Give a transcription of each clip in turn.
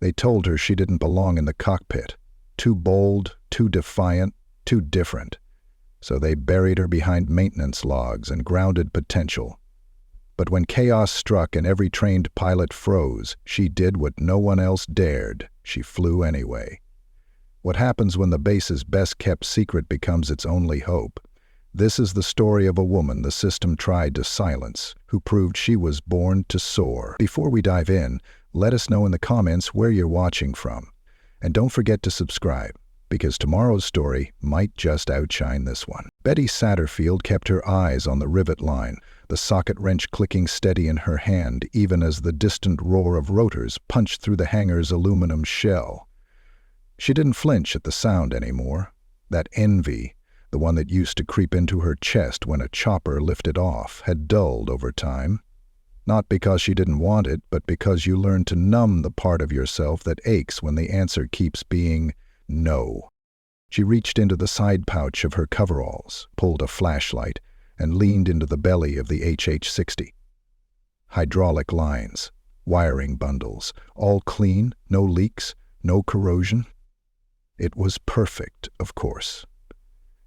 They told her she didn't belong in the cockpit. Too bold, too defiant, too different. So they buried her behind maintenance logs and grounded potential. But when chaos struck and every trained pilot froze, she did what no one else dared. She flew anyway. What happens when the base's best-kept secret becomes its only hope? This is the story of a woman the system tried to silence, who proved she was born to soar. Before we dive in, let us know in the comments where you're watching from. And don't forget to subscribe, because tomorrow's story might just outshine this one. Betty Satterfield kept her eyes on the rivet line, the socket wrench clicking steady in her hand even as the distant roar of rotors punched through the hangar's aluminum shell. She didn't flinch at the sound anymore. That envy, the one that used to creep into her chest when a chopper lifted off, had dulled over time. Not because she didn't want it, but because you learn to numb the part of yourself that aches when the answer keeps being no. She reached into the side pouch of her coveralls, pulled a flashlight, and leaned into the belly of the HH-60. Hydraulic lines, wiring bundles, all clean, no leaks, no corrosion. It was perfect, of course.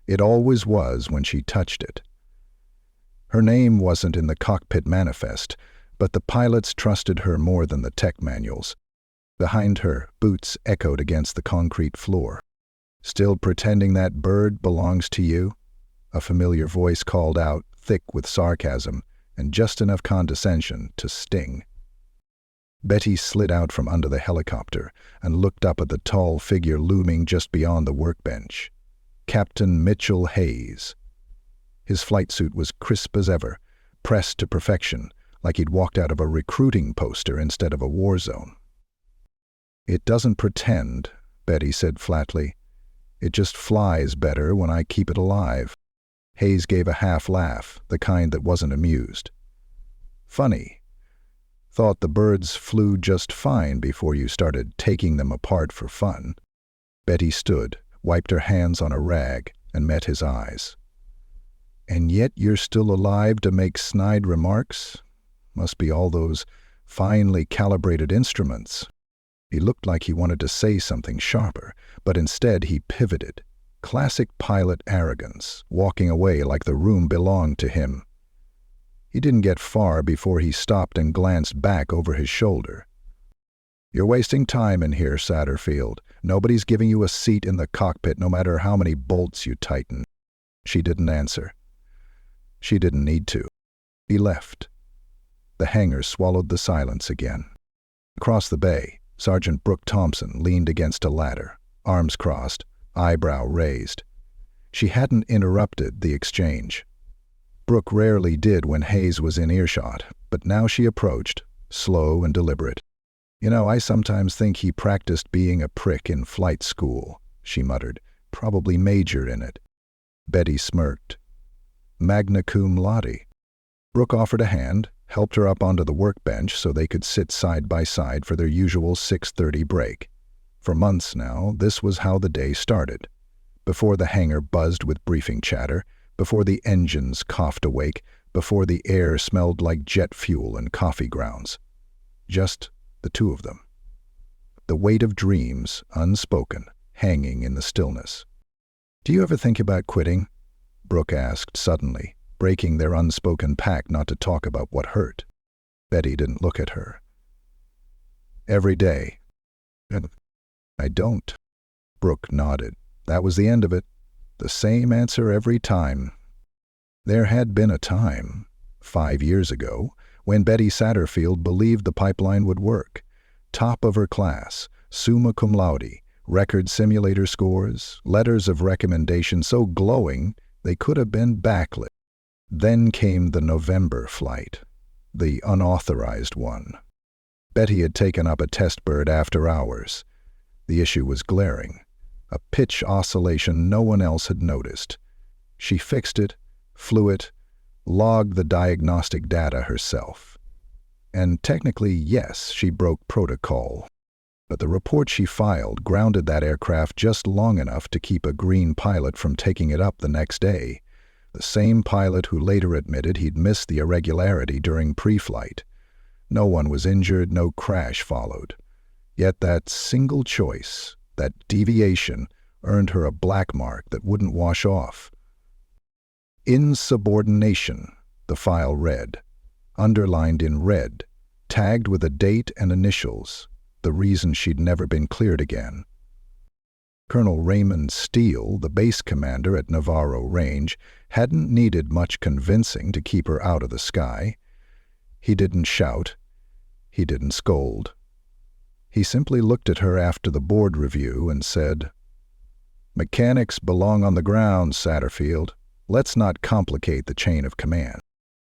It always was when she touched it. Her name wasn't in the cockpit manifest, but the pilots trusted her more than the tech manuals. Behind her, boots echoed against the concrete floor. "Still pretending that bird belongs to you?" A familiar voice called out, thick with sarcasm, and just enough condescension to sting. Betty slid out from under the helicopter and looked up at the tall figure looming just beyond the workbench. Captain Mitchell Hayes. His flight suit was crisp as ever, pressed to perfection, like he'd walked out of a recruiting poster instead of a war zone. "It doesn't pretend," Betty said flatly. "It just flies better when I keep it alive." Hayes gave a half laugh, the kind that wasn't amused. "Funny. Thought the birds flew just fine before you started taking them apart for fun." Betty stood, wiped her hands on a rag, and met his eyes. "And yet you're still alive to make snide remarks? Must be all those finely calibrated instruments." He looked like he wanted to say something sharper, but instead he pivoted. Classic pilot arrogance, walking away like the room belonged to him. He didn't get far before he stopped and glanced back over his shoulder. "You're wasting time in here, Satterfield. Nobody's giving you a seat in the cockpit no matter how many bolts you tighten." She didn't answer. She didn't need to. He left. The hangar swallowed the silence again. Across the bay, Sergeant Brooke Thompson leaned against a ladder, arms crossed, eyebrow raised. She hadn't interrupted the exchange. Brooke rarely did when Hayes was in earshot, but now she approached, slow and deliberate. "You know, I sometimes think he practiced being a prick in flight school," she muttered. "Probably majored in it." Betty smirked. "Magna cum laude." Brooke offered a hand, helped her up onto the workbench so they could sit side by side for their usual 6:30 break. For months now, this was how the day started. Before the hangar buzzed with briefing chatter, before the engines coughed awake, before the air smelled like jet fuel and coffee grounds. Just the two of them. The weight of dreams, unspoken, hanging in the stillness. "Do you ever think about quitting?" Brooke asked suddenly, breaking their unspoken pact not to talk about what hurt. Betty didn't look at her. "Every day." "I don't." Brooke nodded. That was the end of it. The same answer every time. There had been a time, 5 years ago, when Betty Satterfield believed the pipeline would work. Top of her class, summa cum laude, record simulator scores, letters of recommendation so glowing they could have been backlit. Then came the November flight, the unauthorized one. Betty had taken up a test bird after hours. The issue was glaring, a pitch oscillation no one else had noticed. She fixed it, flew it, logged the diagnostic data herself. And technically, yes, she broke protocol. But the report she filed grounded that aircraft just long enough to keep a green pilot from taking it up the next day. The same pilot who later admitted he'd missed the irregularity during pre-flight. No one was injured, no crash followed. Yet that single choice, that deviation, earned her a black mark that wouldn't wash off. Insubordination, the file read, underlined in red, tagged with a date and initials, the reason she'd never been cleared again. Colonel Raymond Steele, the base commander at Navarro Range, hadn't needed much convincing to keep her out of the sky. He didn't shout. He didn't scold. He simply looked at her after the board review and said, "Mechanics belong on the ground, Satterfield. Let's not complicate the chain of command."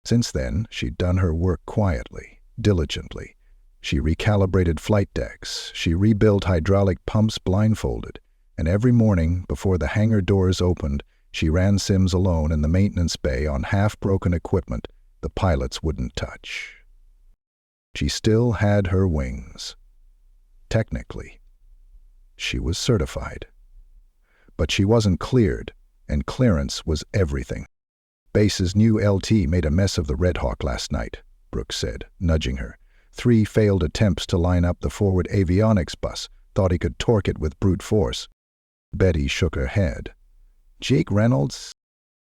Since then, she'd done her work quietly, diligently. She recalibrated flight decks, she rebuilt hydraulic pumps blindfolded, and every morning, before the hangar doors opened, she ran sims alone in the maintenance bay on half-broken equipment the pilots wouldn't touch. She still had her wings. Technically, she was certified. But she wasn't cleared, and clearance was everything. Base's new LT made a mess of the Red Hawk last night, Brooks said, nudging her. 3 failed attempts to line up the forward avionics bus, thought he could torque it with brute force. Betty shook her head. "Jake Reynolds?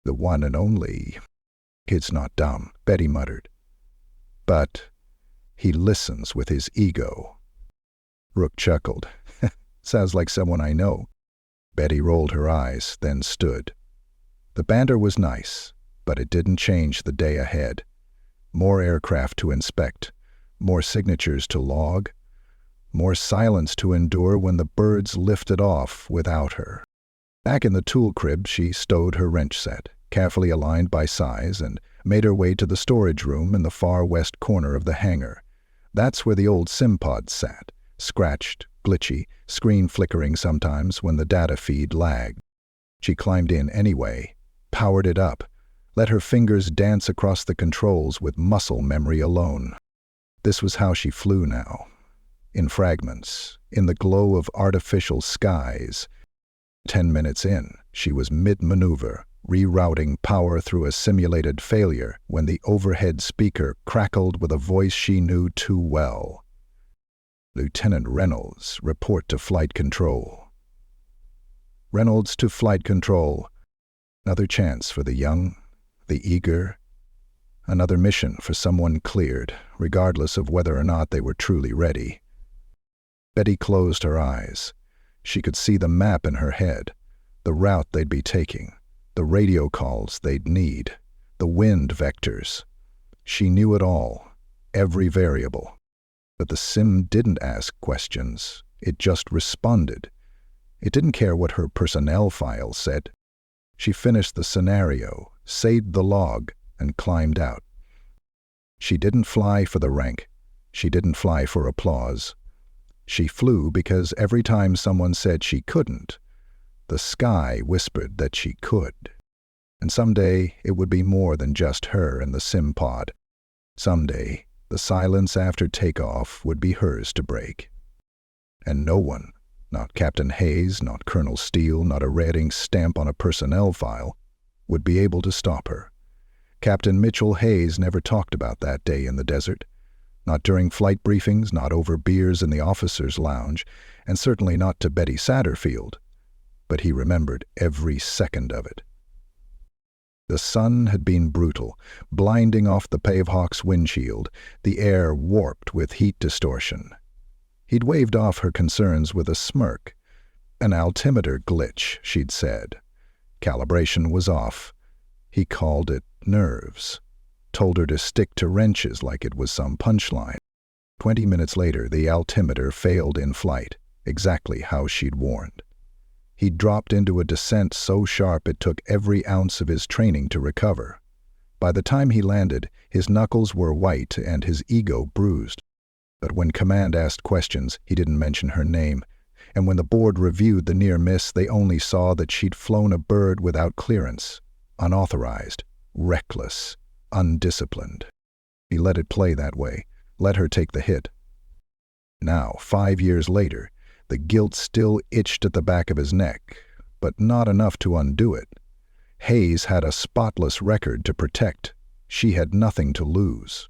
The one and only." "Kid's not dumb," Betty muttered. "But he listens with his ego." Rook chuckled. "Sounds like someone I know." Betty rolled her eyes, then stood. The banter was nice, but it didn't change the day ahead. More aircraft to inspect, more signatures to log, more silence to endure when the birds lifted off without her. Back in the tool crib, she stowed her wrench set, carefully aligned by size, and made her way to the storage room in the far west corner of the hangar. That's where the old SimPod sat, scratched, glitchy, screen flickering sometimes when the data feed lagged. She climbed in anyway, powered it up, let her fingers dance across the controls with muscle memory alone. This was how she flew now. In fragments, in the glow of artificial skies. 10 minutes in, she was mid-maneuver, rerouting power through a simulated failure when the overhead speaker crackled with a voice she knew too well. "Lieutenant Reynolds, report to flight control." Reynolds to flight control. Another chance for the young, the eager. Another mission for someone cleared, regardless of whether or not they were truly ready. Betty closed her eyes. She could see the map in her head, the route they'd be taking, the radio calls they'd need, the wind vectors. She knew it all, every variable. But the sim didn't ask questions. It just responded. It didn't care what her personnel file said. She finished the scenario, saved the log, and climbed out. She didn't fly for the rank. She didn't fly for applause. She flew because every time someone said she couldn't, the sky whispered that she could. And someday it would be more than just her and the SimPod. Someday, the silence after takeoff would be hers to break. And no one, not Captain Hayes, not Colonel Steele, not a red ink stamp on a personnel file, would be able to stop her. Captain Mitchell Hayes never talked about that day in the desert. Not during flight briefings, not over beers in the officers' lounge, and certainly not to Betty Satterfield. But he remembered every second of it. The sun had been brutal, blinding off the Pavehawk's windshield, the air warped with heat distortion. He'd waved off her concerns with a smirk. An altimeter glitch, she'd said. Calibration was off. He called it nerves. Told her to stick to wrenches like it was some punchline. 20 minutes later, the altimeter failed in flight, exactly how she'd warned. He'd dropped into a descent so sharp it took every ounce of his training to recover. By the time he landed, his knuckles were white and his ego bruised. But when command asked questions, he didn't mention her name, and when the board reviewed the near miss, they only saw that she'd flown a bird without clearance, unauthorized, reckless, undisciplined. He let it play that way, let her take the hit. Now, 5 years later, the guilt still itched at the back of his neck, but not enough to undo it. Hayes had a spotless record to protect. She had nothing to lose.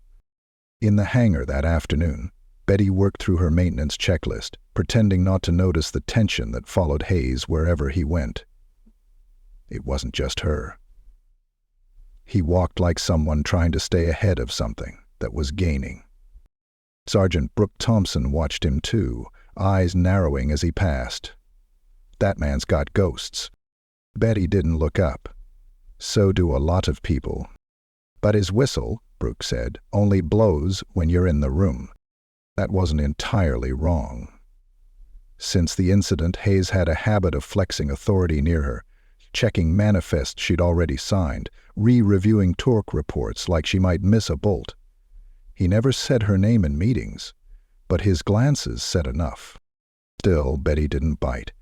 In the hangar that afternoon, Betty worked through her maintenance checklist, pretending not to notice the tension that followed Hayes wherever he went. It wasn't just her. He walked like someone trying to stay ahead of something that was gaining. Sergeant Brooke Thompson watched him too, eyes narrowing as he passed. That man's got ghosts. Betty didn't look up. So do a lot of people. But his whistle, Brooke said, only blows when you're in the room. That wasn't entirely wrong. Since the incident, Hayes had a habit of flexing authority near her, checking manifests she'd already signed, re-reviewing torque reports like she might miss a bolt. He never said her name in meetings, but his glances said enough. Still, Betty didn't bite.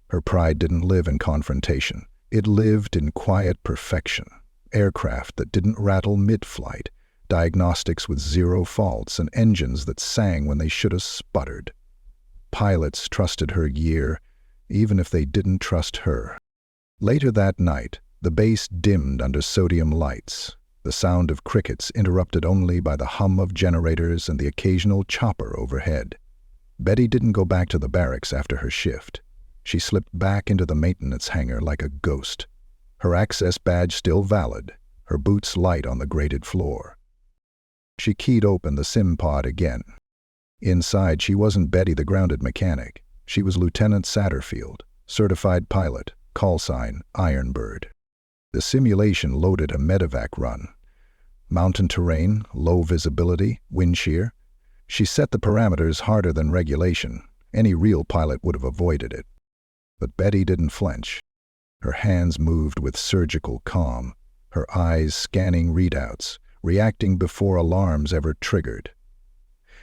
Her pride didn't live in confrontation. It lived in quiet perfection. Aircraft that didn't rattle mid-flight, diagnostics with zero faults, and engines that sang when they should have sputtered. Pilots trusted her gear, even if they didn't trust her. Later that night, the base dimmed under sodium lights, the sound of crickets interrupted only by the hum of generators and the occasional chopper overhead. Betty didn't go back to the barracks after her shift. She slipped back into the maintenance hangar like a ghost, her access badge still valid, her boots light on the grated floor. She keyed open the sim pod again. Inside, she wasn't Betty the grounded mechanic. She was Lieutenant Satterfield, certified pilot, call sign Ironbird. The simulation loaded a medevac run. Mountain terrain, low visibility, wind shear. She set the parameters harder than regulation. Any real pilot would have avoided it. But Betty didn't flinch. Her hands moved with surgical calm, her eyes scanning readouts, reacting before alarms ever triggered.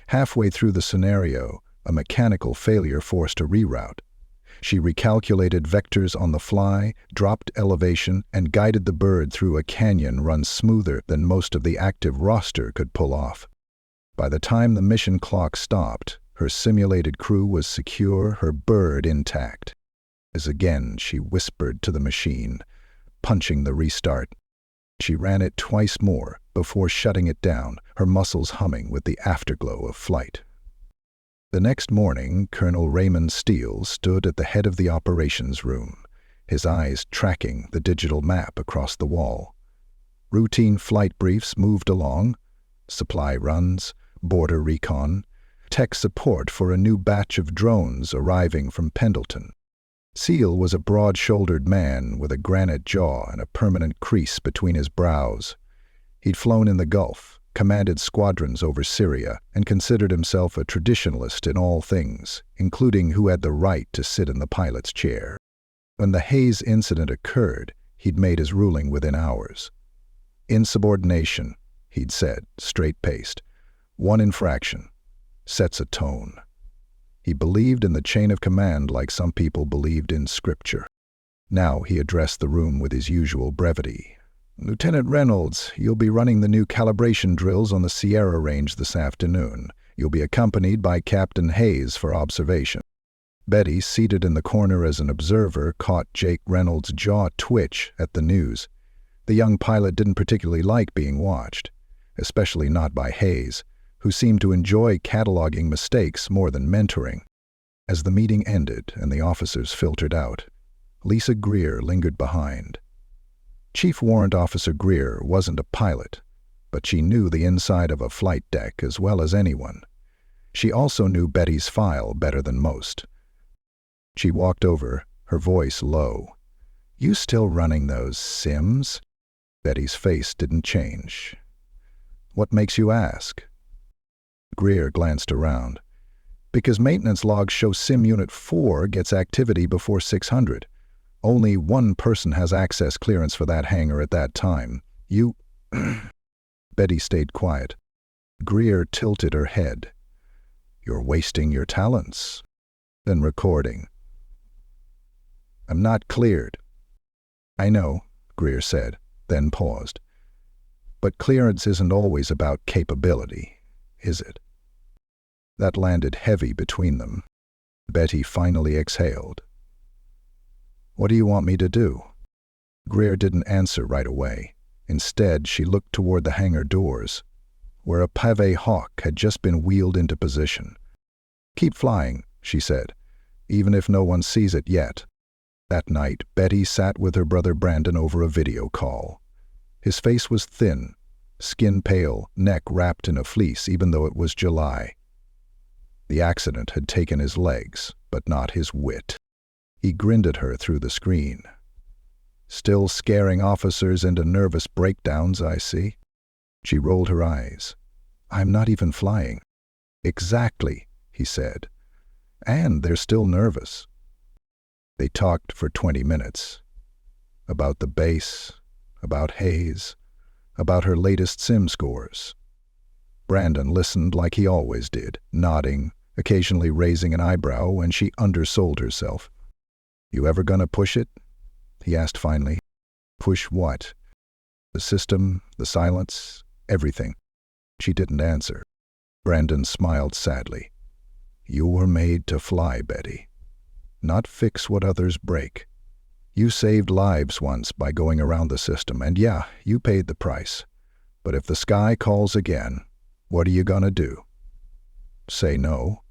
Halfway through the scenario, a mechanical failure forced a reroute. She recalculated vectors on the fly, dropped elevation, and guided the bird through a canyon run smoother than most of the active roster could pull off. By the time the mission clock stopped, her simulated crew was secure, her bird intact. As again she whispered to the machine, punching the restart. She ran it twice more before shutting it down, her muscles humming with the afterglow of flight. The next morning, Colonel Raymond Steele stood at the head of the operations room, his eyes tracking the digital map across the wall. Routine flight briefs moved along, supply runs, border recon, tech support for a new batch of drones arriving from Pendleton. Steele was a broad-shouldered man with a granite jaw and a permanent crease between his brows. He'd flown in the Gulf, commanded squadrons over Syria, and considered himself a traditionalist in all things, including who had the right to sit in the pilot's chair. When the Hayes incident occurred, he'd made his ruling within hours. Insubordination, he'd said, straight-paced. One infraction. Sets a tone. He believed in the chain of command like some people believed in scripture. Now he addressed the room with his usual brevity. "Lieutenant Reynolds, you'll be running the new calibration drills on the Sierra Range this afternoon. You'll be accompanied by Captain Hayes for observation." Betty, seated in the corner as an observer, caught Jake Reynolds' jaw twitch at the news. The young pilot didn't particularly like being watched, especially not by Hayes, who seemed to enjoy cataloging mistakes more than mentoring. As the meeting ended and the officers filtered out, Lisa Greer lingered behind. Chief Warrant Officer Greer wasn't a pilot, but she knew the inside of a flight deck as well as anyone. She also knew Betty's file better than most. She walked over, her voice low. "You still running those sims?" Betty's face didn't change. "What makes you ask?" Greer glanced around. "Because maintenance logs show Sim Unit 4 gets activity before 600. Only one person has access clearance for that hangar at that time. You—" Betty stayed quiet. Greer tilted her head. "You're wasting your talents." Then recording. "I'm not cleared." "I know," Greer said, then paused. "But clearance isn't always about capability, is it?" That landed heavy between them. Betty finally exhaled. "What do you want me to do?" Greer didn't answer right away. Instead, she looked toward the hangar doors. where a pave hawk had just been wheeled into position. "Keep flying," she said, "even if no one sees it yet." That night, Betty sat with her brother Brandon over a video call. His face was thin, skin pale, neck wrapped in a fleece even though it was July. The accident had taken his legs, but not his wit. He grinned at her through the screen. "Still scaring officers into nervous breakdowns, I see." She rolled her eyes. "I'm not even flying." "Exactly," he said. "And they're still nervous." They talked for 20 minutes. About the base, about Hayes, about her latest sim scores. Brandon listened like he always did, nodding, occasionally raising an eyebrow when she undersold herself. "You ever gonna push it?" he asked finally. "Push what?" "The system, the silence, everything." She didn't answer. Brandon smiled sadly. "You were made to fly, Betty. Not fix what others break. You saved lives once by going around the system, and yeah, you paid the price. But if the sky calls again, what are you gonna do? Say no?"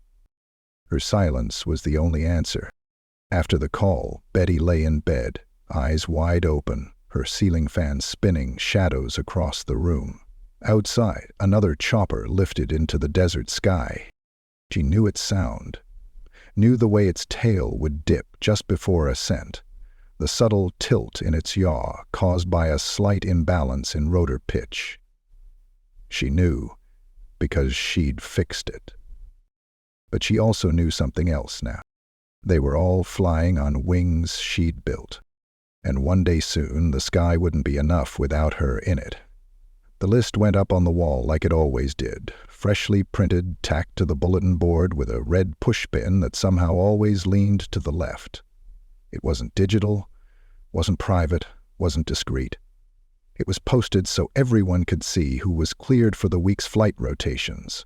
Her silence was the only answer. After the call, Betty lay in bed, eyes wide open, her ceiling fan spinning shadows across the room. Outside, another chopper lifted into the desert sky. She knew its sound, knew the way its tail would dip just before ascent, the subtle tilt in its yaw caused by a slight imbalance in rotor pitch. She knew because she'd fixed it. But she also knew something else now. They were all flying on wings she'd built. And one day soon, the sky wouldn't be enough without her in it. The list went up on the wall like it always did, freshly printed, tacked to the bulletin board with a red pushpin that somehow always leaned to the left. It wasn't digital, wasn't private, wasn't discreet. It was posted so everyone could see who was cleared for the week's flight rotations,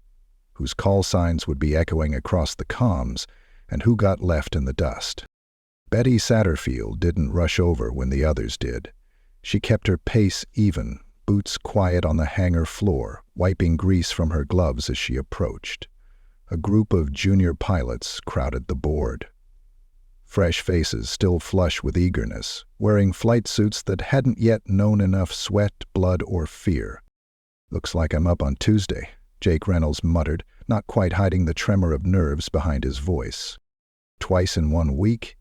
whose call signs would be echoing across the comms, and who got left in the dust. Betty Satterfield didn't rush over when the others did. She kept her pace even, boots quiet on the hangar floor, wiping grease from her gloves as she approached. A group of junior pilots crowded the board. Fresh faces still flush with eagerness, wearing flight suits that hadn't yet known enough sweat, blood, or fear. "Looks like I'm up on Tuesday," Jake Reynolds muttered, not quite hiding the tremor of nerves behind his voice. "Twice in 1 week?"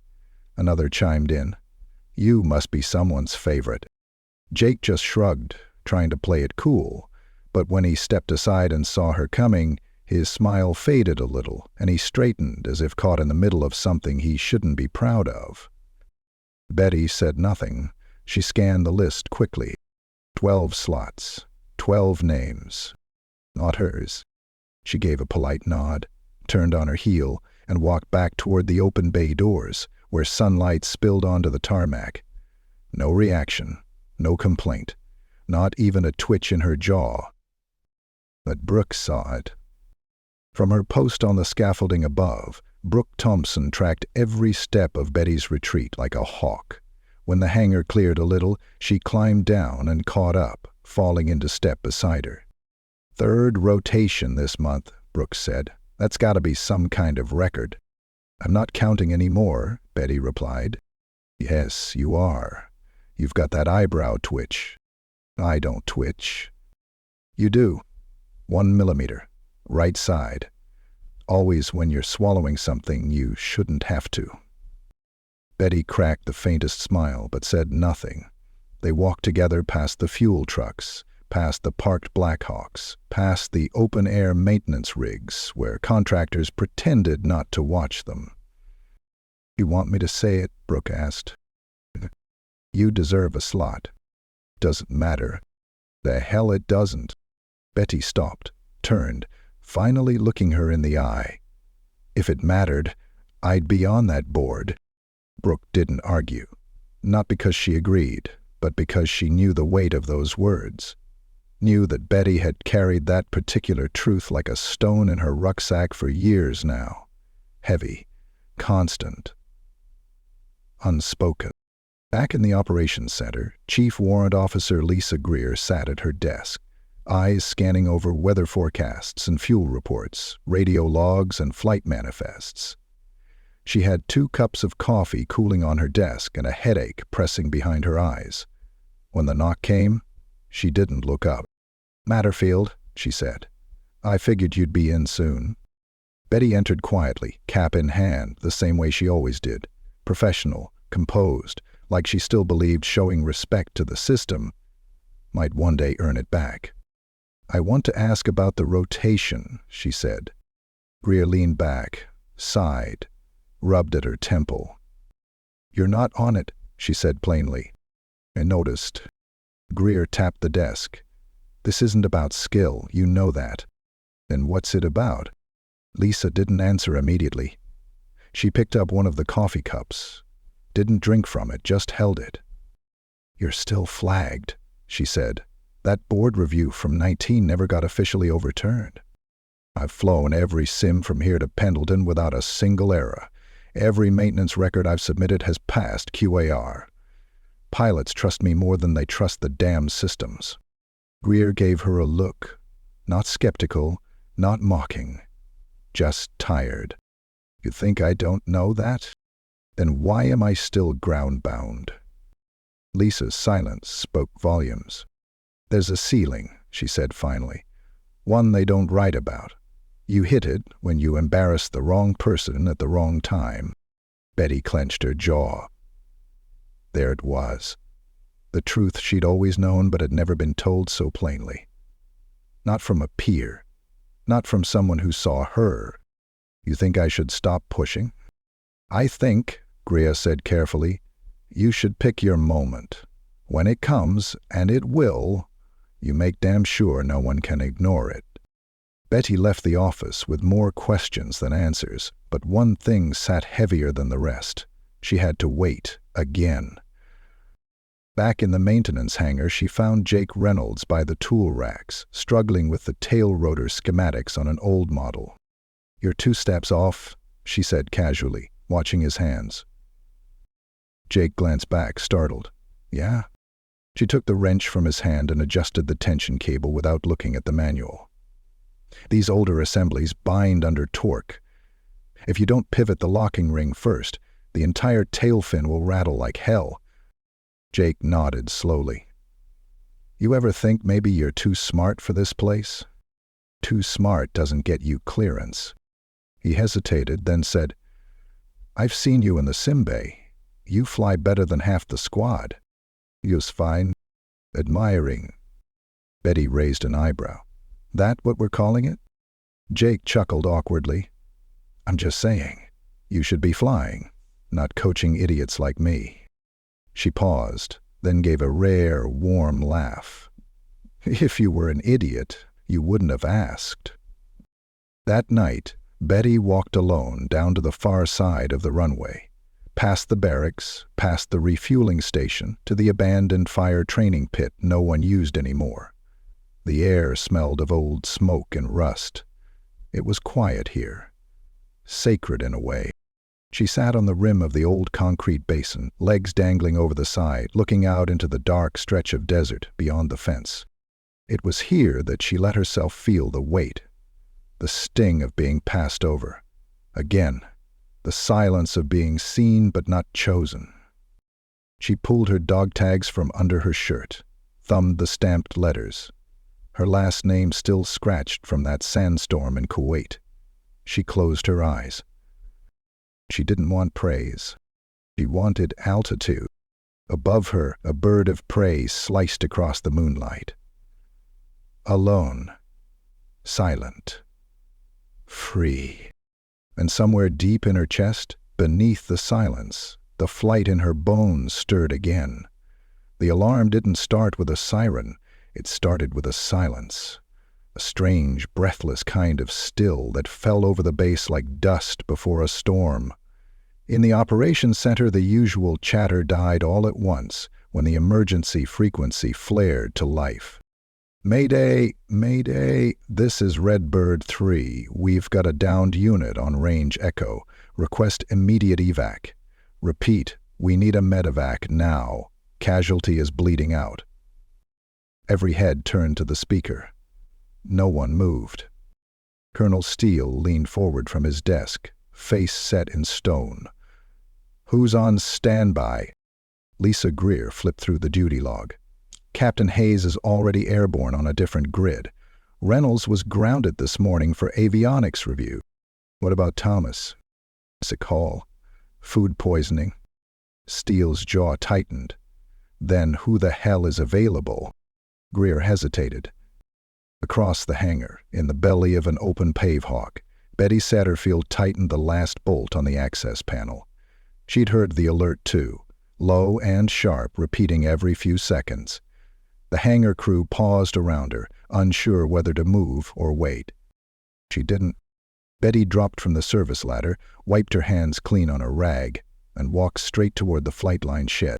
Another chimed in. "You must be someone's favorite." Jake just shrugged, trying to play it cool, but when he stepped aside and saw her coming, his smile faded a little, and he straightened as if caught in the middle of something he shouldn't be proud of. Betty said nothing. She scanned the list quickly. 12 slots, 12 names. Not hers. She gave a polite nod, turned on her heel, and walked back toward the open bay doors, where sunlight spilled onto the tarmac. No reaction, no complaint, not even a twitch in her jaw. But Brooke saw it. From her post on the scaffolding above, Brooke Thompson tracked every step of Betty's retreat like a hawk. When the hangar cleared a little, she climbed down and caught up, falling into step beside her. "3rd rotation this month," Brooke said. "That's gotta be some kind of record." "I'm not counting any more," Betty replied. "Yes, you are. You've got that eyebrow twitch." "I don't twitch." "You do. 1 millimeter. Right side. Always when you're swallowing something you shouldn't have to." Betty cracked the faintest smile but said nothing. They walked together past the fuel trucks, past the parked Blackhawks, past the open-air maintenance rigs where contractors pretended not to watch them. "You want me to say it?" Brooke asked. "You deserve a slot." "Doesn't matter." "The hell it doesn't." Betty stopped, turned, finally looking her in the eye. "If it mattered, I'd be on that board." Brooke didn't argue, not because she agreed, but because she knew the weight of those words, knew that Betty had carried that particular truth like a stone in her rucksack for years now, heavy, constant, unspoken. Back in the operations center, Chief Warrant Officer Lisa Greer sat at her desk, eyes scanning over weather forecasts and fuel reports, radio logs and flight manifests. She had 2 cups of coffee cooling on her desk and a headache pressing behind her eyes. When the knock came, she didn't look up. "Satterfield," she said. "I figured you'd be in soon." Betty entered quietly, cap in hand, the same way she always did. Professional, composed, like she still believed showing respect to the system might one day earn it back. "I want to ask about the rotation," she said. Greer leaned back, sighed, rubbed at her temple. "You're not on it," she said plainly. "I noticed." Greer tapped the desk. "This isn't about skill, you know that." "Then what's it about?" Lisa didn't answer immediately. She picked up one of the coffee cups, didn't drink from it, just held it. "You're still flagged," she said. "That board review from 19 never got officially overturned. I've flown every sim from here to Pendleton without a single error. Every maintenance record I've submitted has passed QAR. Pilots trust me more than they trust the damn systems." Greer gave her a look, not skeptical, not mocking, just tired. "You think I don't know that? Then why am I still ground-bound?" Lisa's silence spoke volumes. "There's a ceiling," she said finally. "One they don't write about. You hit it when you embarrass the wrong person at the wrong time." Betty clenched her jaw. There it was. The truth she'd always known but had never been told so plainly. Not from a peer. Not from someone who saw her. "You think I should stop pushing?" "I think," Greer said carefully, "you should pick your moment. When it comes, and it will, you make damn sure no one can ignore it." Betty left the office with more questions than answers, but one thing sat heavier than the rest. She had to wait again. Back in the maintenance hangar, she found Jake Reynolds by the tool racks, struggling with the tail rotor schematics on an old model. "You're 2 steps off," she said casually, watching his hands. Jake glanced back, startled. "Yeah?" She took the wrench from his hand and adjusted the tension cable without looking at the manual. "These older assemblies bind under torque. If you don't pivot the locking ring first, the entire tail fin will rattle like hell." Jake nodded slowly. "You ever think maybe you're too smart for this place? Too smart doesn't get you clearance." He hesitated, then said, "I've seen you in the sim bay. You fly better than half the squad." "You's fine." "Admiring." Betty raised an eyebrow. "That what we're calling it?" Jake chuckled awkwardly. "I'm just saying, you should be flying, not coaching idiots like me." She paused, then gave a rare, warm laugh. "If you were an idiot, you wouldn't have asked." That night, Betty walked alone down to the far side of the runway, past the barracks, past the refueling station, to the abandoned fire training pit no one used anymore. The air smelled of old smoke and rust. It was quiet here, sacred in a way. She sat on the rim of the old concrete basin, legs dangling over the side, looking out into the dark stretch of desert beyond the fence. It was here that she let herself feel the weight, the sting of being passed over. Again, the silence of being seen but not chosen. She pulled her dog tags from under her shirt, thumbed the stamped letters. Her last name still scratched from that sandstorm in Kuwait. She closed her eyes. She didn't want praise. She wanted altitude. Above her, a bird of prey sliced across the moonlight. Alone. Silent. Free. And somewhere deep in her chest, beneath the silence, the flight in her bones stirred again. The alarm didn't start with a siren. It started with a silence. A strange, breathless kind of still that fell over the base like dust before a storm. In the operations center, the usual chatter died all at once when the emergency frequency flared to life. "Mayday, Mayday, this is Redbird 3. We've got a downed unit on range Echo. Request immediate evac. Repeat, we need a medevac now. Casualty is bleeding out." Every head turned to the speaker. No one moved. Colonel Steele leaned forward from his desk, face set in stone. "Who's on standby?" Lisa Greer flipped through the duty log. "Captain Hayes is already airborne on a different grid. Reynolds was grounded this morning for avionics review." "What about Thomas?" "Sick hall. Food poisoning." Steele's jaw tightened. "Then who the hell is available?" Greer hesitated. Across the hangar, in the belly of an open pavehawk, Betty Satterfield tightened the last bolt on the access panel. She'd heard the alert too, low and sharp, repeating every few seconds. The hangar crew paused around her, unsure whether to move or wait. She didn't. Betty dropped from the service ladder, wiped her hands clean on a rag, and walked straight toward the flight line shed.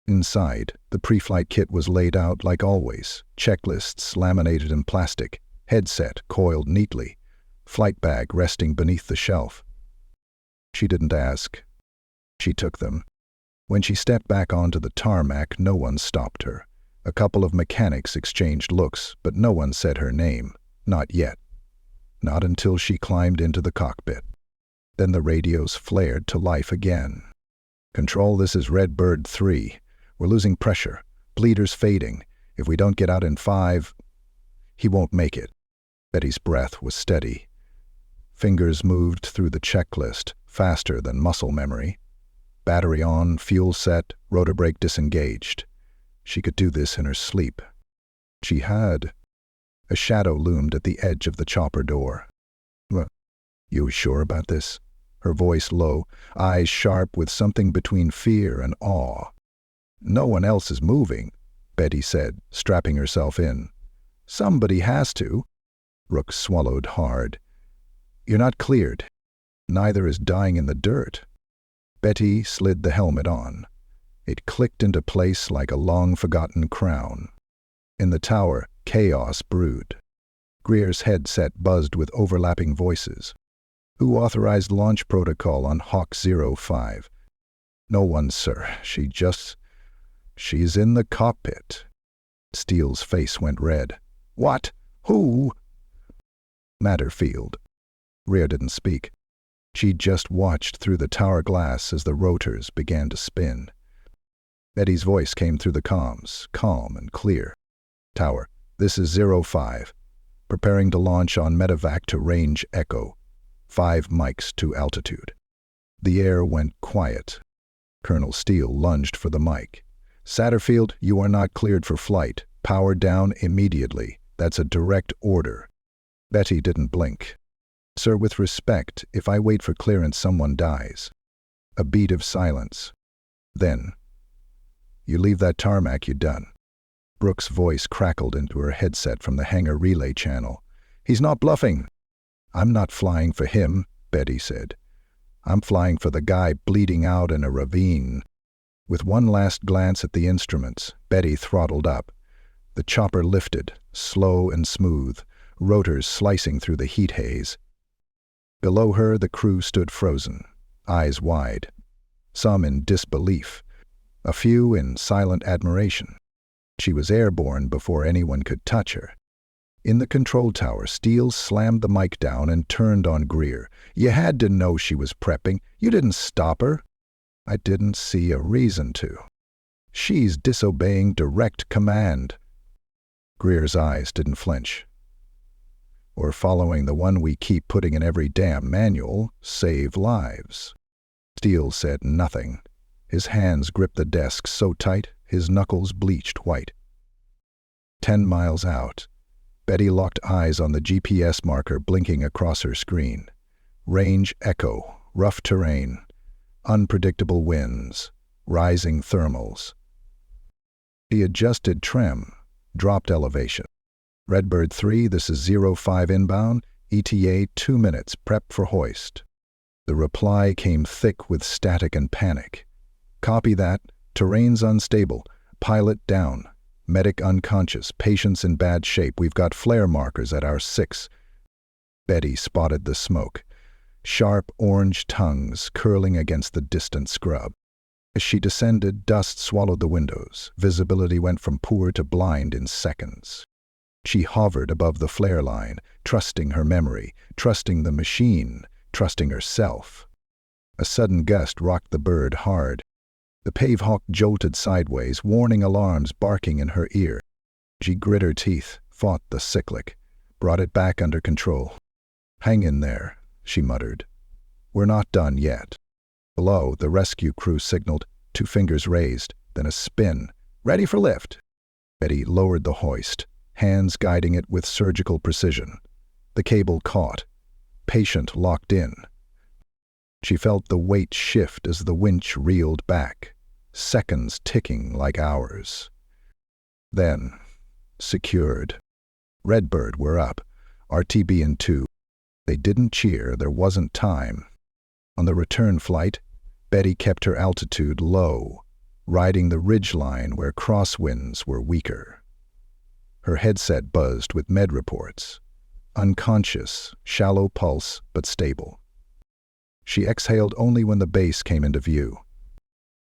Inside, the pre-flight kit was laid out like always, checklists laminated in plastic, headset coiled neatly, flight bag resting beneath the shelf. She didn't ask. She took them. When she stepped back onto the tarmac, no one stopped her. A couple of mechanics exchanged looks, but no one said her name. Not yet. Not until she climbed into the cockpit. Then the radios flared to life again. "Control, this is Redbird 3. We're losing pressure. Bleeder's fading. If we don't get out in 5... He won't make it." Betty's breath was steady. Fingers moved through the checklist, faster than muscle memory. Battery on, fuel set, rotor brake disengaged. She could do this in her sleep. She had. A shadow loomed at the edge of the chopper door. "What? You sure about this?" Her voice low, eyes sharp with something between fear and awe. "No one else is moving," Betty said, strapping herself in. "Somebody has to." Brooks swallowed hard. "You're not cleared. Neither is dying in the dirt." Betty slid the helmet on. It clicked into place like a long-forgotten crown. In the tower, chaos brewed. Greer's headset buzzed with overlapping voices. "Who authorized launch protocol on Hawk 05? "No one, sir. She's in the cockpit." Steele's face went red. "What? Who?" "Satterfield." Greer didn't speak. She just watched through the tower glass as the rotors began to spin. Betty's voice came through the comms, calm and clear. "Tower, this is 05. Preparing to launch on medevac to range Echo. 5 mics to altitude." The air went quiet. Colonel Steele lunged for the mic. "Satterfield, you are not cleared for flight. Power down immediately. That's a direct order." Betty didn't blink. "Sir, with respect, if I wait for clearance, someone dies." A beat of silence. Then, "You leave that tarmac, you're done." Brooks' voice crackled into her headset from the hangar relay channel. "He's not bluffing." "I'm not flying for him," Betty said. "I'm flying for the guy bleeding out in a ravine." With one last glance at the instruments, Betty throttled up. The chopper lifted, slow and smooth, rotors slicing through the heat haze. Below her, the crew stood frozen, eyes wide, some in disbelief, a few in silent admiration. She was airborne before anyone could touch her. In the control tower, Steele slammed the mic down and turned on Greer. "You had to know she was prepping. You didn't stop her." "I didn't see a reason to." "She's disobeying direct command." Greer's eyes didn't flinch. "We're following the one we keep putting in every damn manual, save lives." Steele said nothing. His hands gripped the desk so tight, his knuckles bleached white. 10 miles out, Betty locked eyes on the GPS marker blinking across her screen. Range Echo, rough terrain, unpredictable winds, rising thermals. She adjusted trim, dropped elevation. "Redbird 3, this is 05 inbound, ETA 2 minutes, prep for hoist." The reply came thick with static and panic. "Copy that. Terrain's unstable. Pilot down. Medic unconscious. Patient's in bad shape. We've got flare markers at our 6. Betty spotted the smoke. Sharp orange tongues curling against the distant scrub. As she descended, dust swallowed the windows. Visibility went from poor to blind in seconds. She hovered above the flare line, trusting her memory, trusting the machine, trusting herself. A sudden gust rocked the bird hard. The pave hawk jolted sideways, warning alarms barking in her ear. She grit her teeth, fought the cyclic, brought it back under control. "Hang in there," she muttered. "We're not done yet." Below, the rescue crew signaled, 2 fingers raised, then a spin. "Ready for lift." Betty lowered the hoist, hands guiding it with surgical precision. The cable caught. Patient locked in. She felt the weight shift as the winch reeled back, seconds ticking like hours. Then, secured. Redbird were up, RTB in 2. They didn't cheer, there wasn't time. On the return flight, Betty kept her altitude low, riding the ridgeline where crosswinds were weaker. Her headset buzzed with med reports. Unconscious, shallow pulse, but stable. She exhaled only when the base came into view.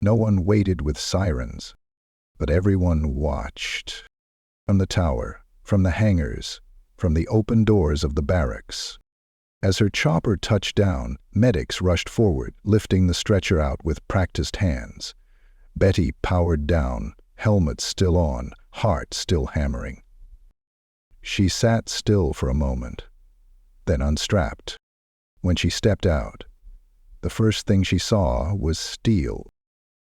No one waited with sirens, but everyone watched. From the tower, from the hangars, from the open doors of the barracks. As her chopper touched down, medics rushed forward, lifting the stretcher out with practiced hands. Betty powered down, helmet still on, heart still hammering. She sat still for a moment, then unstrapped. When she stepped out, the first thing she saw was Steele,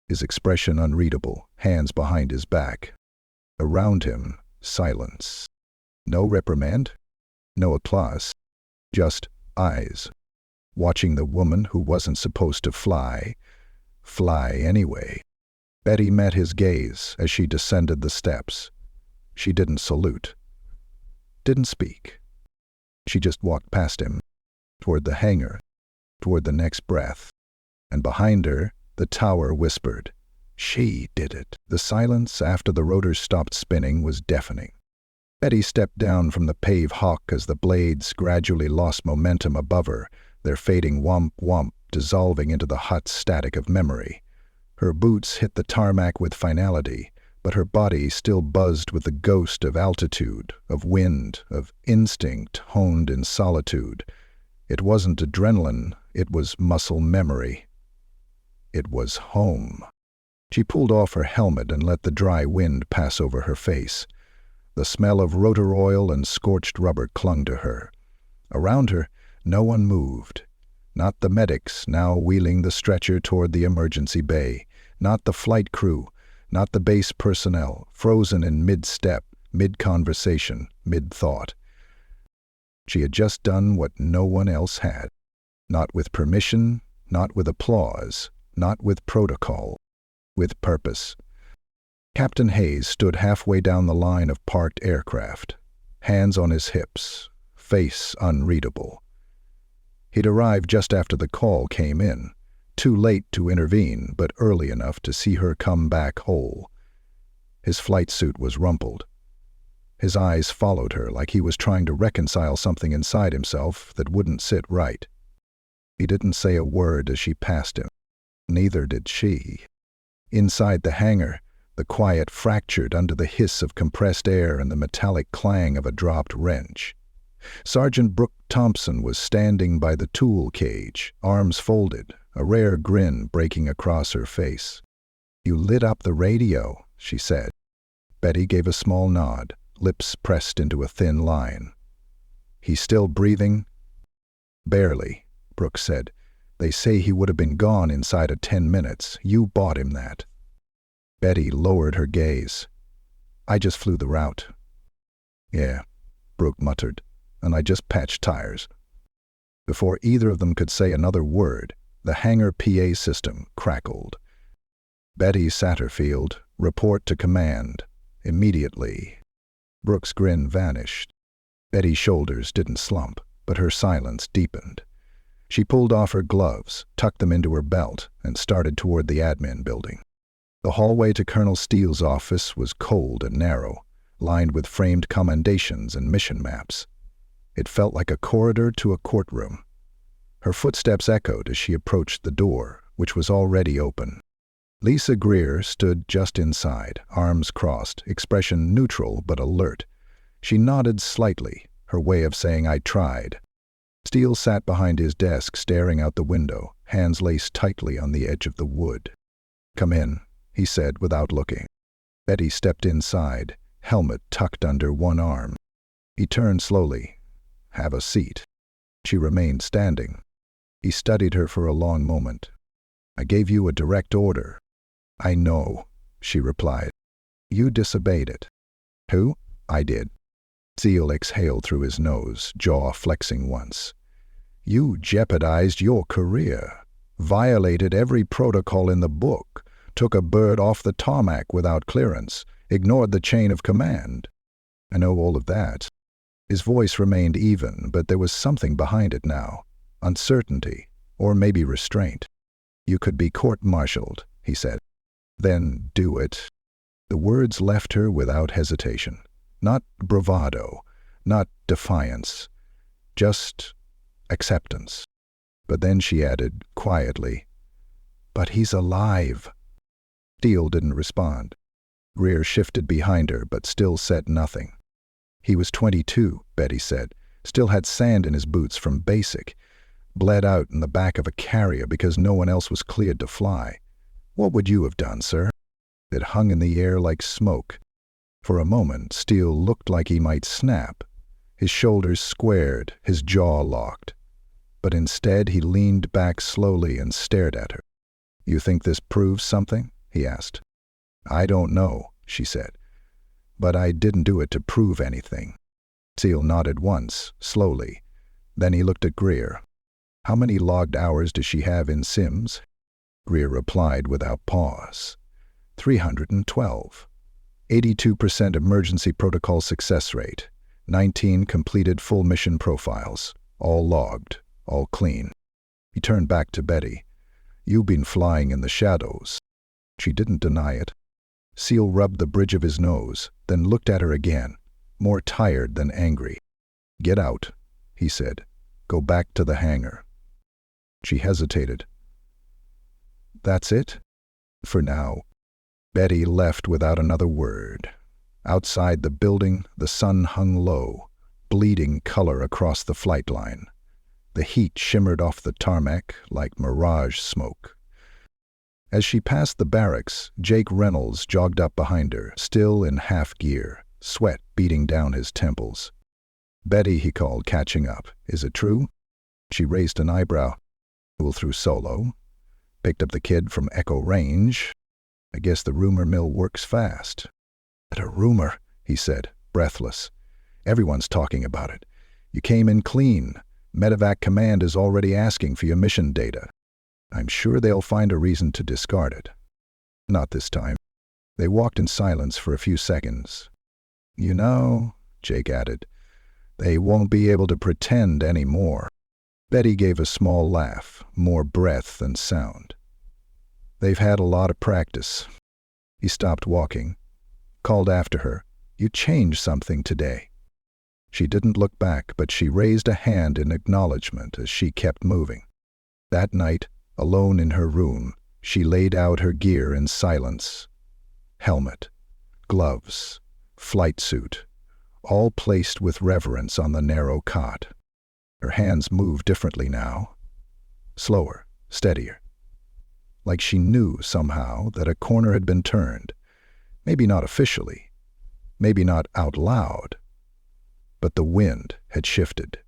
his expression unreadable, hands behind his back. Around him, silence. No reprimand, no applause, just eyes, watching the woman who wasn't supposed to fly anyway. Betty met his gaze as she descended the steps. She didn't salute, didn't speak. She just walked past him, toward the hangar, toward the next breath. And behind her, the tower whispered, "She did it." The silence after the rotors stopped spinning was deafening. Betty stepped down from the pave hawk as the blades gradually lost momentum above her, their fading whomp-whomp dissolving into the hot static of memory. Her boots hit the tarmac with finality, but her body still buzzed with the ghost of altitude, of wind, of instinct honed in solitude. It wasn't adrenaline, it was muscle memory. It was home. She pulled off her helmet and let the dry wind pass over her face. The smell of rotor oil and scorched rubber clung to her. Around her, no one moved. Not the medics now wheeling the stretcher toward the emergency bay. Not the flight crew. Not the base personnel, frozen in mid-step, mid-conversation, mid-thought. She had just done what no one else had. Not with permission, not with applause, not with protocol. With purpose. Captain Hayes stood halfway down the line of parked aircraft, hands on his hips, face unreadable. He'd arrived just after the call came in, too late to intervene, but early enough to see her come back whole. His flight suit was rumpled. His eyes followed her like he was trying to reconcile something inside himself that wouldn't sit right. He didn't say a word as she passed him. Neither did she. Inside the hangar, the quiet fractured under the hiss of compressed air and the metallic clang of a dropped wrench. Sergeant Brooke Thompson was standing by the tool cage, arms folded, a rare grin breaking across her face. "You lit up the radio," she said. Betty gave a small nod, lips pressed into a thin line. "He's still breathing?" "Barely," Brooke said. "They say he would have been gone inside of 10 minutes. You bought him that." Betty lowered her gaze. "I just flew the route." "Yeah," Brooke muttered, "and I just patched tires." Before either of them could say another word, the hangar PA system crackled. "Betty Satterfield, report to command. Immediately." Brooke's grin vanished. Betty's shoulders didn't slump, but her silence deepened. She pulled off her gloves, tucked them into her belt, and started toward the admin building. The hallway to Colonel Steele's office was cold and narrow, lined with framed commendations and mission maps. It felt like a corridor to a courtroom. Her footsteps echoed as she approached the door, which was already open. Lisa Greer stood just inside, arms crossed, expression neutral but alert. She nodded slightly, her way of saying I tried. Steele sat behind his desk staring out the window, hands laced tightly on the edge of the wood. "Come in," he said without looking. Betty stepped inside, helmet tucked under one arm. He turned slowly. "Have a seat." She remained standing. He studied her for a long moment. "I gave you a direct order." "I know," she replied. "You disobeyed it." "Who?" "I did." Steele exhaled through his nose, jaw flexing once. "You jeopardized your career, violated every protocol in the book, took a bird off the tarmac without clearance, ignored the chain of command." "I know all of that." His voice remained even, but there was something behind it now. Uncertainty, or maybe restraint. "You could be court-martialed," he said. "Then do it." The words left her without hesitation. Not bravado, not defiance, just acceptance. But then she added, quietly, "But he's alive." Steele didn't respond. Greer shifted behind her, but still said nothing. "He was 22, Betty said, still had sand in his boots from basic, bled out in the back of a carrier because no one else was cleared to fly. What would you have done, sir?" It hung in the air like smoke. For a moment, Steele looked like he might snap. His shoulders squared, his jaw locked. But instead he leaned back slowly and stared at her. "You think this proves something?" he asked. "I don't know," she said. "But I didn't do it to prove anything." Steele nodded once, slowly. Then he looked at Greer. "How many logged hours does she have in Sims?" Greer replied without pause. 312. 82% emergency protocol success rate. 19 completed full mission profiles. All logged. All clean. He turned back to Betty. "You've been flying in the shadows." She didn't deny it. Steele rubbed the bridge of his nose, then looked at her again, more tired than angry. "Get out," he said. "Go back to the hangar." She hesitated. "That's it?" "For now." Betty left without another word. Outside the building, the sun hung low, bleeding color across the flight line. The heat shimmered off the tarmac like mirage smoke. As she passed the barracks, Jake Reynolds jogged up behind her, still in half gear, sweat beating down his temples. "Betty," he called, catching up. "Is it true?" She raised an eyebrow. "School through solo. Picked up the kid from Echo Range. I guess the rumor mill works fast." "A rumor," he said, breathless. "Everyone's talking about it. You came in clean. Medevac Command is already asking for your mission data. I'm sure they'll find a reason to discard it." "Not this time." They walked in silence for a few seconds. "You know," Jake added, "they won't be able to pretend anymore." Betty gave a small laugh, more breath than sound. "They've had a lot of practice." He stopped walking, called after her, "You changed something today." She didn't look back, but she raised a hand in acknowledgement as she kept moving. That night, alone in her room, she laid out her gear in silence. Helmet, gloves, flight suit, all placed with reverence on the narrow cot. Her hands moved differently now. Slower, steadier. Like she knew somehow that a corner had been turned. Maybe not officially, maybe not out loud, but the wind had shifted.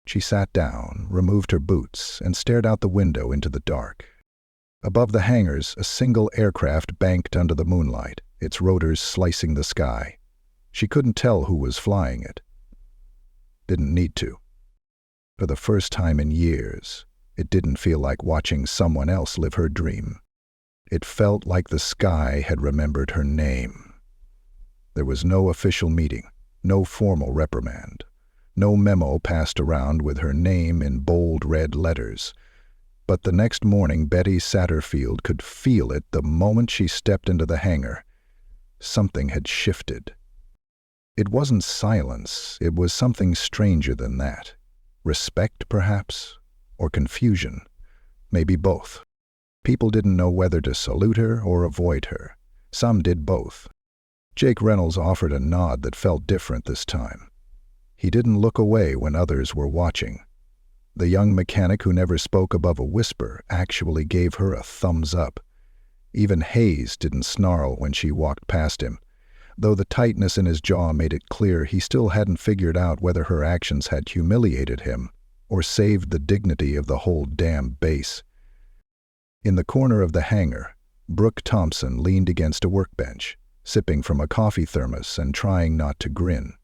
She sat down, removed her boots, and stared out the window into the dark. Above the hangars, a single aircraft banked under the moonlight, its rotors slicing the sky. She couldn't tell who was flying it. Didn't need to. For the first time in years, it didn't feel like watching someone else live her dream. It felt like the sky had remembered her name. There was no official meeting, no formal reprimand, no memo passed around with her name in bold red letters. But the next morning, Betty Satterfield could feel it the moment she stepped into the hangar. Something had shifted. It wasn't silence, it was something stranger than that. Respect, perhaps, or confusion, maybe both. People didn't know whether to salute her or avoid her. Some did both. Jake Reynolds offered a nod that felt different this time. He didn't look away when others were watching. The young mechanic who never spoke above a whisper actually gave her a thumbs up. Even Hayes didn't snarl when she walked past him, though the tightness in his jaw made it clear he still hadn't figured out whether her actions had humiliated him or saved the dignity of the whole damn base. In the corner of the hangar, Brooke Thompson leaned against a workbench, sipping from a coffee thermos and trying not to grin.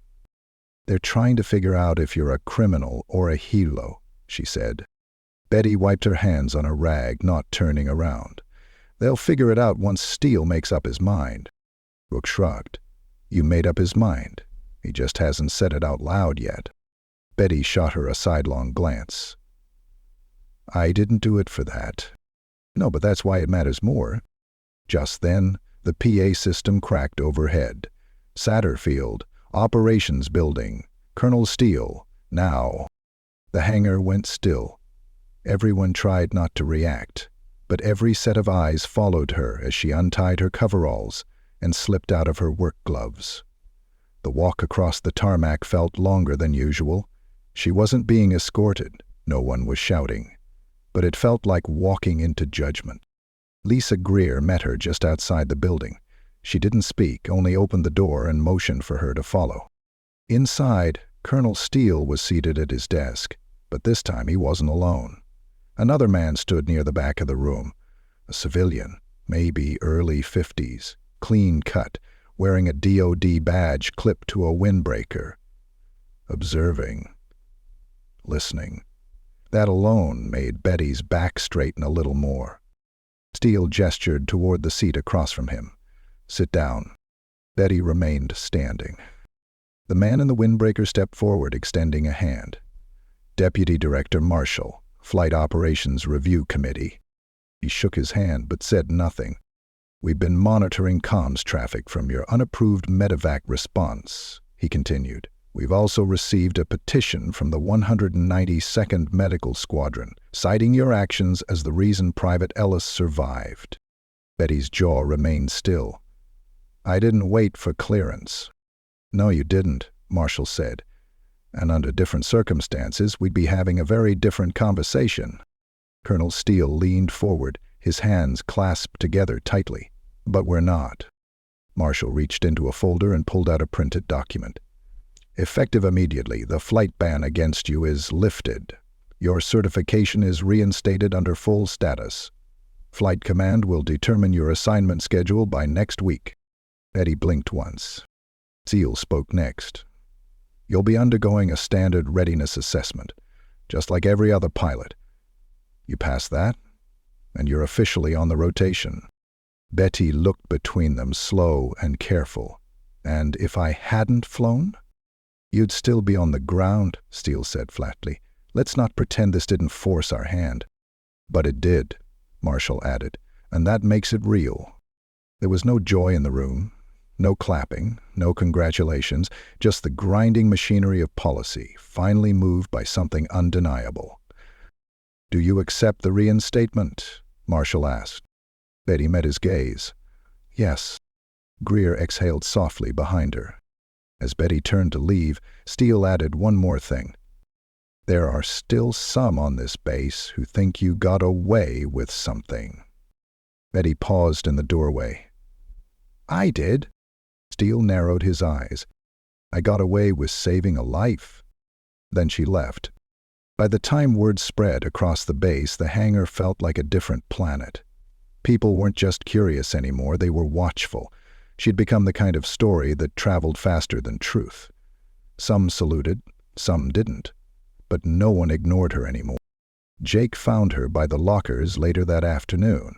"They're trying to figure out if you're a criminal or a hero," she said. Betty wiped her hands on a rag, not turning around. "They'll figure it out once Steele makes up his mind." Brooke shrugged. "You made up his mind. He just hasn't said it out loud yet." Betty shot her a sidelong glance. "I didn't do it for that." "No, but that's why it matters more." Just then, the PA system cracked overhead. "Satterfield, Operations Building, Colonel Steele, now." The hangar went still. Everyone tried not to react, but every set of eyes followed her as she untied her coveralls and slipped out of her work gloves. The walk across the tarmac felt longer than usual. She wasn't being escorted, no one was shouting, but it felt like walking into judgment. Lisa Greer met her just outside the building. She didn't speak, only opened the door and motioned for her to follow. Inside, Colonel Steele was seated at his desk, but this time he wasn't alone. Another man stood near the back of the room, a civilian, maybe early 50s, clean cut, wearing a DOD badge clipped to a windbreaker. Observing. Listening. That alone made Betty's back straighten a little more. Steele gestured toward the seat across from him. "Sit down." Betty remained standing. The man in the windbreaker stepped forward, extending a hand. "Deputy Director Marshall, Flight Operations Review Committee." He shook his hand but said nothing. "We've been monitoring comms traffic from your unapproved medevac response," he continued. "We've also received a petition from the 192nd Medical Squadron, citing your actions as the reason Private Ellis survived." Betty's jaw remained still. "I didn't wait for clearance." "No, you didn't," Marshall said. "And under different circumstances, we'd be having a very different conversation." Colonel Steele leaned forward, his hands clasped together tightly. "But we're not." Marshall reached into a folder and pulled out a printed document. "Effective immediately, the flight ban against you is lifted. Your certification is reinstated under full status. Flight Command will determine your assignment schedule by next week." Betty blinked once. Steele spoke next. "You'll be undergoing a standard readiness assessment, just like every other pilot. You pass that, and you're officially on the rotation." Betty looked between them, slow and careful. "And if I hadn't flown?" "You'd still be on the ground," Steele said flatly. "Let's not pretend this didn't force our hand." "But it did," Marshall added, "and that makes it real." There was no joy in the room, no clapping, no congratulations, just the grinding machinery of policy, finally moved by something undeniable. "Do you accept the reinstatement?" Marshall asked. Betty met his gaze. "Yes." Greer exhaled softly behind her. As Betty turned to leave, Steele added one more thing. "There are still some on this base who think you got away with something." Betty paused in the doorway. "I did." Steele narrowed his eyes. "I got away with saving a life." Then she left. By the time word spread across the base, the hangar felt like a different planet. People weren't just curious anymore, they were watchful. She'd become the kind of story that traveled faster than truth. Some saluted, some didn't, but no one ignored her anymore. Jake found her by the lockers later that afternoon.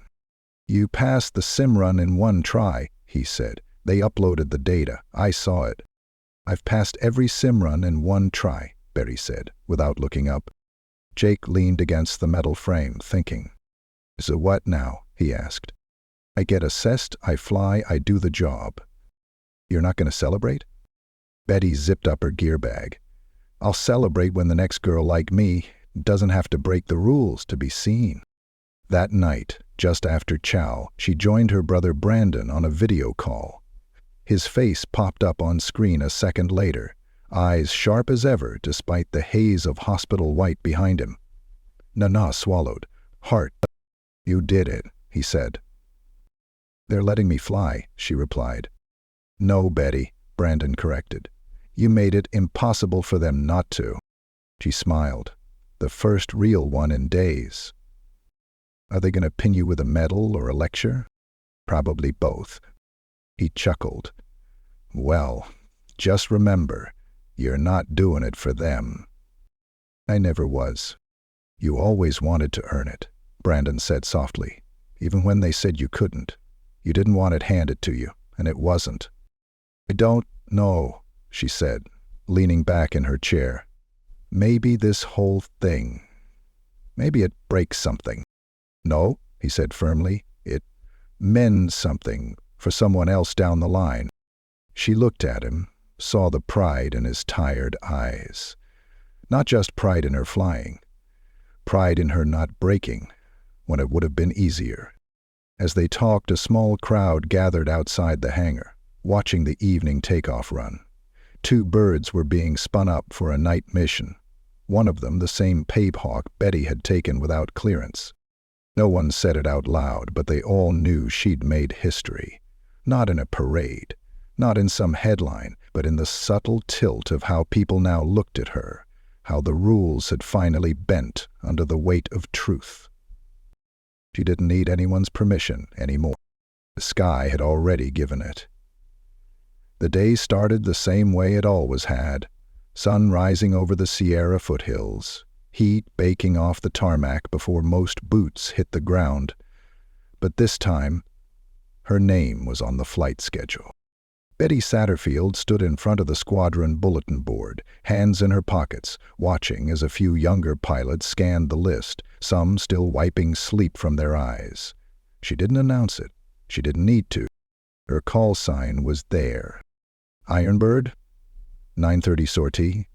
"You passed the sim run in one try," he said. "They uploaded the data. I saw it." "I've passed every sim run in one try," Betty said, without looking up. Jake leaned against the metal frame, thinking. "So what now?" he asked. "I get assessed, I fly, I do the job." "You're not going to celebrate?" Betty zipped up her gear bag. "I'll celebrate when the next girl like me doesn't have to break the rules to be seen." That night, just after chow, she joined her brother Brandon on a video call. His face popped up on screen a second later, eyes sharp as ever despite the haze of hospital white behind him. Nana swallowed. Heart. You did it, he said. They're letting me fly, she replied. No, Betty, Brandon corrected. You made it impossible for them not to. She smiled. The first real one in days. Are they going to pin you with a medal or a lecture? Probably both. He chuckled. Well, just remember, you're not doing it for them. I never was. You always wanted to earn it, Brandon said softly. Even when they said you couldn't. You didn't want it handed to you, and it wasn't. I don't know, she said, leaning back in her chair. Maybe this whole thing. Maybe it breaks something. No, he said firmly. It mends something for someone else down the line. She looked at him, saw the pride in his tired eyes. Not just pride in her flying. Pride in her not breaking when it would have been easier. As they talked, a small crowd gathered outside the hangar, watching the evening takeoff run. 2 birds were being spun up for a night mission. One of them the same Pavehawk Betty had taken without clearance. No one said it out loud, but they all knew she'd made history. Not in a parade, not in some headline, but in the subtle tilt of how people now looked at her, how the rules had finally bent under the weight of truth. She didn't need anyone's permission anymore. The sky had already given it. The day started the same way it always had, sun rising over the Sierra foothills, heat baking off the tarmac before most boots hit the ground. But this time, her name was on the flight schedule. Betty Satterfield stood in front of the squadron bulletin board, hands in her pockets, watching as a few younger pilots scanned the list, some still wiping sleep from their eyes. She didn't announce it. She didn't need to. Her call sign was there. Ironbird, 9:30 sortie,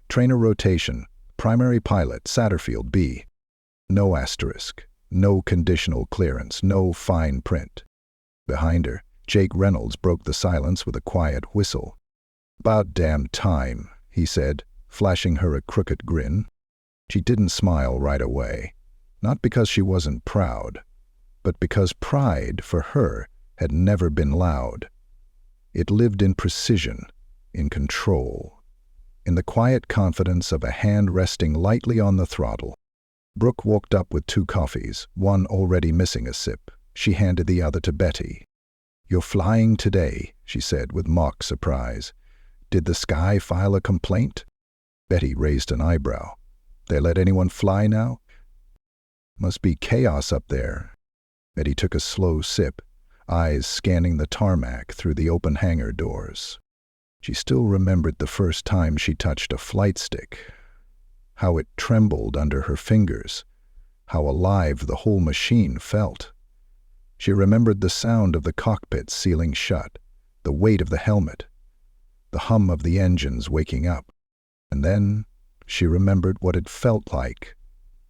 trainer rotation, primary pilot, Satterfield B. No asterisk, no conditional clearance, no fine print. Behind her, Jake Reynolds broke the silence with a quiet whistle. About damn time, he said, flashing her a crooked grin. She didn't smile right away, not because she wasn't proud, but because pride, for her, had never been loud. It lived in precision, in control, in the quiet confidence of a hand resting lightly on the throttle. Brooke walked up with 2 coffees, one already missing a sip. She handed the other to Betty. You're flying today, she said with mock surprise. Did the sky file a complaint? Betty raised an eyebrow. They let anyone fly now? Must be chaos up there. Betty took a slow sip, eyes scanning the tarmac through the open hangar doors. She still remembered the first time she touched a flight stick, how it trembled under her fingers, how alive the whole machine felt. She remembered the sound of the cockpit sealing shut, the weight of the helmet, the hum of the engines waking up. And then she remembered what it felt like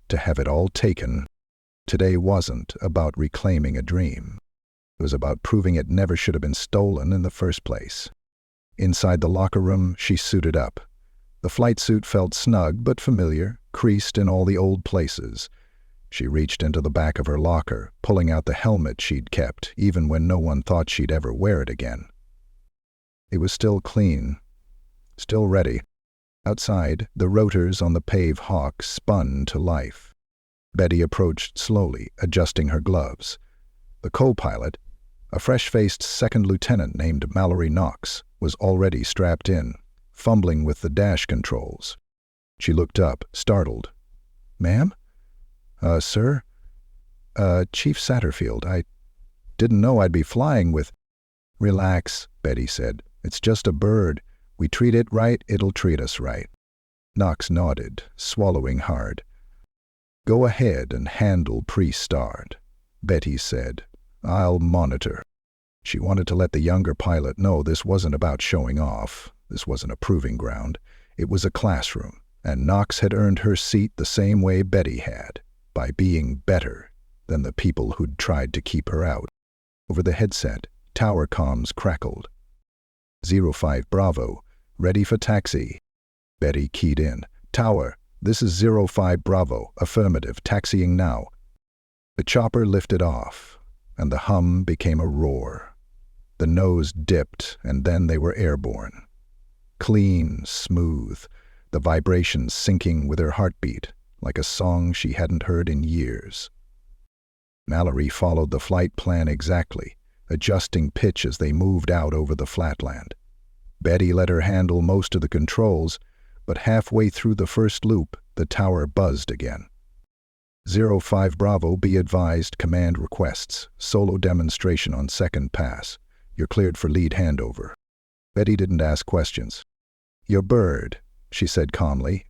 to have it all taken. Today wasn't about reclaiming a dream. It was about proving it never should have been stolen in the first place. Inside the locker room, she suited up. The flight suit felt snug but familiar, creased in all the old places. She reached into the back of her locker, pulling out the helmet she'd kept, even when no one thought she'd ever wear it again. It was still clean, still ready. Outside, the rotors on the Pavehawk spun to life. Betty approached slowly, adjusting her gloves. The co-pilot, a fresh-faced second lieutenant named Mallory Knox, was already strapped in, fumbling with the dash controls. She looked up, startled. Ma'am? Sir? Chief Satterfield, I didn't know I'd be flying with... Relax, Betty said. It's just a bird. We treat it right, it'll treat us right. Knox nodded, swallowing hard. Go ahead and handle pre-start, Betty said. I'll monitor. She wanted to let the younger pilot know this wasn't about showing off. This wasn't a proving ground. It was a classroom, and Knox had earned her seat the same way Betty had, by being better than the people who'd tried to keep her out. Over the headset, tower comms crackled. 05 Bravo, ready for taxi. Betty keyed in. Tower, this is 05 Bravo, affirmative, taxiing now. The chopper lifted off, and the hum became a roar. The nose dipped, and then they were airborne. Clean, smooth, the vibrations syncing with her heartbeat, like a song she hadn't heard in years. Mallory followed the flight plan exactly, adjusting pitch as they moved out over the flatland. Betty let her handle most of the controls, but halfway through the first loop, the tower buzzed again. 05 Bravo, be advised, command requests, solo demonstration on second pass. You're cleared for lead handover. Betty didn't ask questions. Your bird, she said calmly.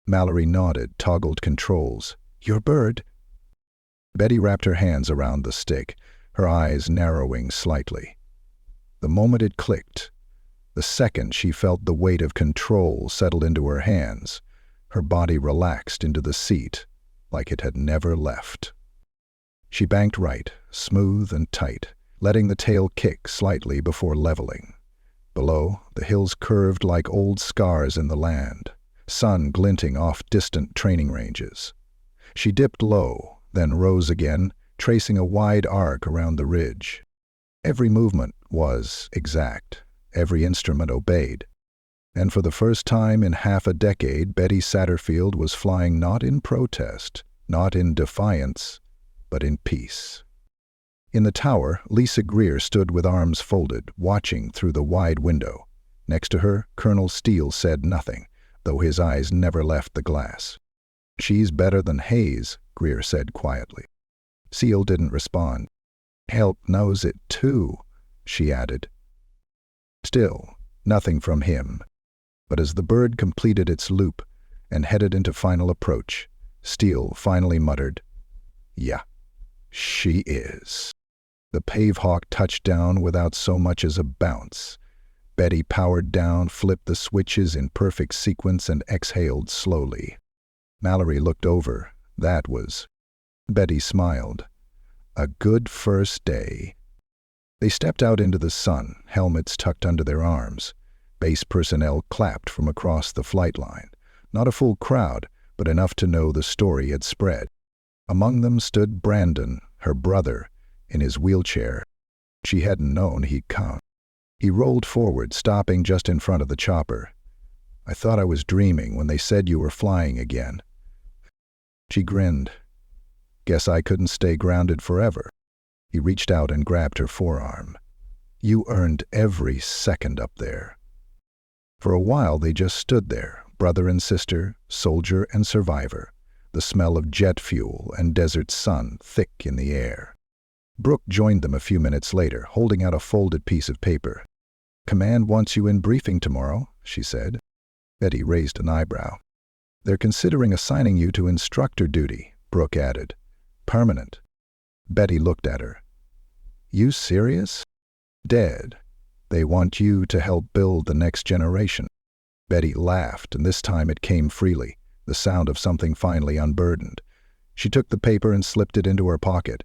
Mallory nodded, toggled controls. Your bird? Betty wrapped her hands around the stick, her eyes narrowing slightly. The moment it clicked, the second she felt the weight of control settle into her hands, her body relaxed into the seat like it had never left. She banked right, smooth and tight, letting the tail kick slightly before leveling. Below, the hills curved like old scars in the land, sun glinting off distant training ranges. She dipped low, then rose again, tracing a wide arc around the ridge. Every movement was exact, every instrument obeyed. And for the first time in half a decade, Betty Satterfield was flying not in protest, not in defiance, but in peace. In the tower, Lisa Greer stood with arms folded, watching through the wide window. Next to her, Colonel Steele said nothing, though his eyes never left the glass. She's better than Hayes, Greer said quietly. Steele didn't respond. Help knows it too, she added. Still, nothing from him. But as the bird completed its loop and headed into final approach, Steele finally muttered, Yeah, she is. The Pavehawk touched down without so much as a bounce. Betty powered down, flipped the switches in perfect sequence, and exhaled slowly. Mallory looked over. That was. Betty smiled. A good first day. They stepped out into the sun, helmets tucked under their arms. Base personnel clapped from across the flight line. Not a full crowd, but enough to know the story had spread. Among them stood Brandon, her brother, in his wheelchair. She hadn't known he'd come. He rolled forward, stopping just in front of the chopper. I thought I was dreaming when they said you were flying again. She grinned. Guess I couldn't stay grounded forever. He reached out and grabbed her forearm. You earned every second up there. For a while they just stood there, brother and sister, soldier and survivor, the smell of jet fuel and desert sun thick in the air. Brooke joined them a few minutes later, holding out a folded piece of paper. Command wants you in briefing tomorrow, she said. Betty raised an eyebrow. They're considering assigning you to instructor duty, Brooke added. Permanent. Betty looked at her. You serious? Dead. They want you to help build the next generation. Betty laughed, and this time it came freely, the sound of something finally unburdened. She took the paper and slipped it into her pocket.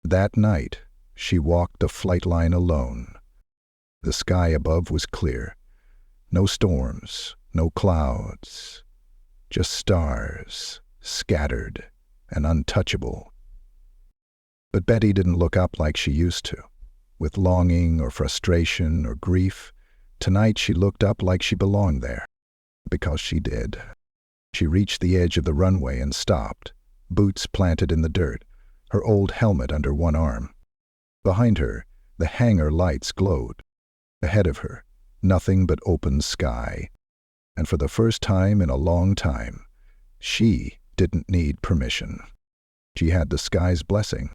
That night, she walked the flight line alone. The sky above was clear. No storms, no clouds, just stars, scattered and untouchable. But Betty didn't look up like she used to, with longing or frustration or grief. Tonight she looked up like she belonged there, because she did. She reached the edge of the runway and stopped, boots planted in the dirt, her old helmet under one arm. Behind her, the hangar lights glowed. Ahead of her, nothing but open sky. And for the first time in a long time, she didn't need permission. She had the sky's blessing.